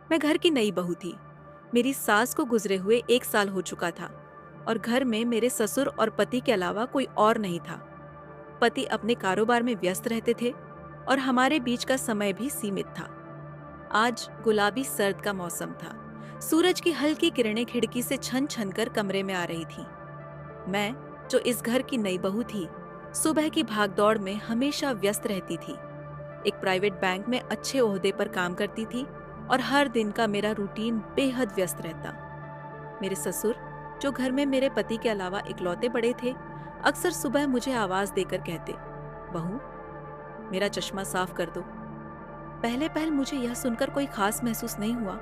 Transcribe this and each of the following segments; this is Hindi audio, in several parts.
मैं घर की नई बहू थी। मेरी सास को गुजरे हुए 1 साल हो चुका था और घर में मेरे ससुर और पति के अलावा कोई और नहीं था। पति अपने कारोबार में व्यस्त रहते थे और हमारे बीच का समय भी सीमित था। आज गुलाबी सर्द का मौसम था। सूरज की हल्की किरणें खिड़की से छन छन कर कमरे में आ रही थीं। मैं, जो इस घर की नई बहू थी, सुबह की भागदौड़ में हमेशा व्यस्त रहती थी। एक प्राइवेट बैंक में अच्छे ओहदे पर काम करती थी और हर दिन का मेरा रूटीन बेहद व्यस्त रहता। मेरे ससुर, जो घर में मेरे पति के अलावा इकलौते बड़े थे, अक्सर सुबह मुझे आवाज देकर कहते, बहू, मेरा चश्मा साफ कर दो। पहले पहल मुझे यह सुनकर कोई खास महसूस नहीं हुआ,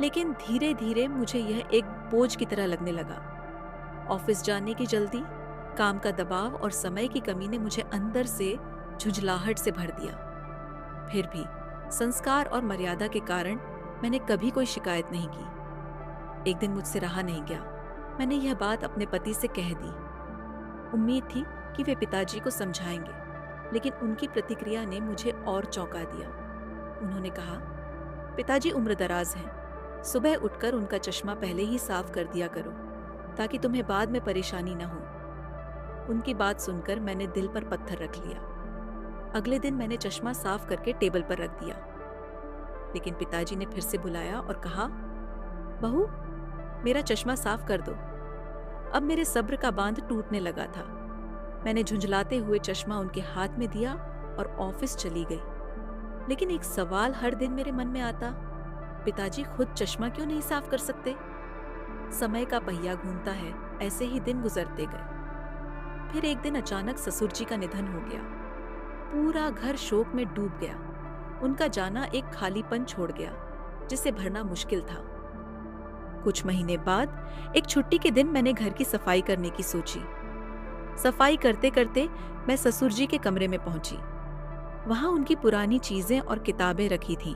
लेकिन धीरे धीरे मुझे यह एक बोझ की तरह लगने लगा। ऑफिस जाने की जल्दी, काम का दबाव और समय की कमी ने मुझे अंदर से झुंझलाहट से भर दिया। फिर भी संस्कार और मर्यादा के कारण मैंने कभी कोई शिकायत नहीं की। एक दिन मुझसे रहा नहीं गया। मैंने यह बात अपने पति से कह दी। उम्मीद थी कि वे पिताजी को समझाएंगे, लेकिन उनकी प्रतिक्रिया ने मुझे और चौंका दिया। उन्होंने कहा, पिताजी उम्रदराज हैं, सुबह उठकर उनका चश्मा पहले ही साफ कर दिया करो ताकि तुम्हें बाद में परेशानी न हो। उनकी बात सुनकर मैंने दिल पर पत्थर रख लिया। अगले दिन मैंने चश्मा साफ करके टेबल पर रख दिया, लेकिन पिताजी ने फिर से बुलाया और कहा, बहू, मेरा चश्मा साफ कर दो। अब मेरे सब्र का बांध टूटने लगा था। मैंने झुंझलाते हुए चश्मा उनके हाथ में दिया और ऑफिस चली गई। लेकिन एक सवाल हर दिन मेरे मन में आता, पिताजी खुद चश्मा क्यों नहीं साफ कर सकते? समय का पहिया घूमता है, ऐसे ही दिन गुजरते गए। फिर एक दिन अचानक ससुर जी का निधन हो गया। पूरा घर शोक में डूब गया। उनका जाना एक खालीपन छोड़ गया जिसे भरना मुश्किल था। कुछ महीने बाद एक छुट्टी के दिन मैंने घर की सफाई करने की सोची। सफाई करते करते मैं ससुर जी के कमरे में पहुंची। वहां उनकी पुरानी चीजें और किताबें रखी थीं।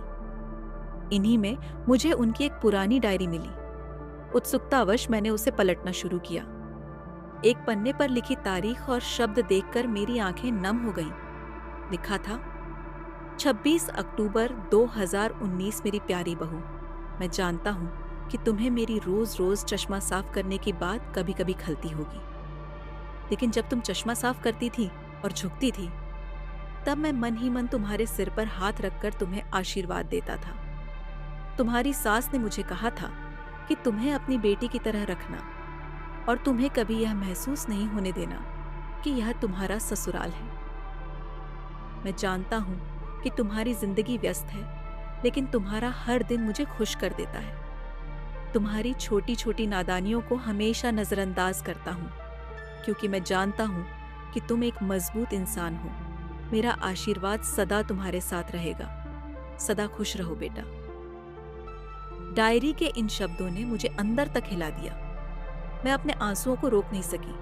इन्हीं में मुझे उनकी एक पुरानी डायरी मिली। उत्सुकतावश मैंने उसे पलटना शुरू किया। एक पन्ने पर लिखी तारीख और शब्द देखकर मेरी आंखें नम हो गईं। लिखा था, 26 अक्टूबर 2019। मेरी प्यारी बहू, मैं जानता हूं कि तुम्हें मेरी रोज रोज चश्मा साफ करने की बात कभी कभी खलती होगी, लेकिन जब तुम चश्मा साफ करती थी और झुकती थी, तब मैं मन ही मन तुम्हारे सिर पर हाथ रखकर तुम्हें आशीर्वाद देता था। तुम्हारी सास ने मुझे कहा था कि तुम्हें अपनी बेटी की तरह रखना और तुम्हें कभी यह महसूस नहीं होने देना कि यह तुम्हारा ससुराल है। मैं जानता हूं कि तुम्हारी जिंदगी व्यस्त है, लेकिन तुम्हारा हर दिन मुझे खुश कर देता है। तुम्हारी छोटी छोटी नादानियों को हमेशा नजरअंदाज करता हूं, क्योंकि मैं जानता हूं कि तुम एक मजबूत इंसान हो। मेरा आशीर्वाद सदा तुम्हारे साथ रहेगा। सदा खुश रहो बेटा। डायरी के इन शब्दों ने मुझे अंदर तक हिला दिया। मैं अपने आंसुओं को रोक नहीं सकी।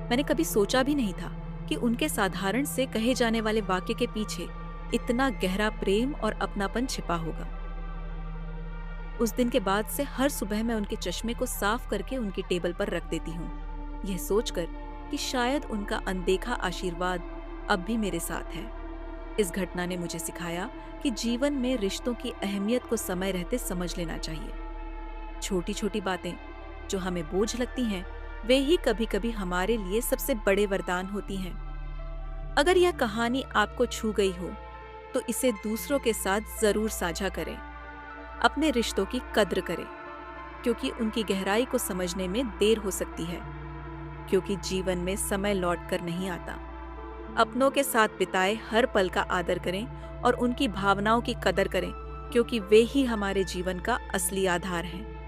मैंने कभी सोचा भी नहीं था कि उनके साधारण से कहे जाने वाले वाक्य के पीछे इतना गहरा प्रेम और अपनापन छिपा होगा। उस दिन के बाद से हर सुबह मैं उनके चश्मे को साफ करके उनकी टेबल पर रख देती हूँ, यह सोचकर कि शायद उनका अनदेखा आशीर्वाद अब भी मेरे साथ है। इस घटना ने मुझे सिखाया कि जीवन में रिश्तों की अहमियत को समय रहते समझ लेना चाहिए। छोटी छोटी बातें जो हमें बोझ लगती हैं, वे ही कभी कभी हमारे लिए सबसे बड़े वरदान होती हैं। अगर यह कहानी आपको छू गई हो तो इसे दूसरों के साथ जरूर साझा करें। अपने रिश्तों की कद्र करें, क्योंकि उनकी गहराई को समझने में देर हो सकती है, क्योंकि जीवन में समय लौट कर नहीं आता। अपनों के साथ बिताए हर पल का आदर करें और उनकी भावनाओं की कदर करें, क्योंकि वे ही हमारे जीवन का असली आधार हैं।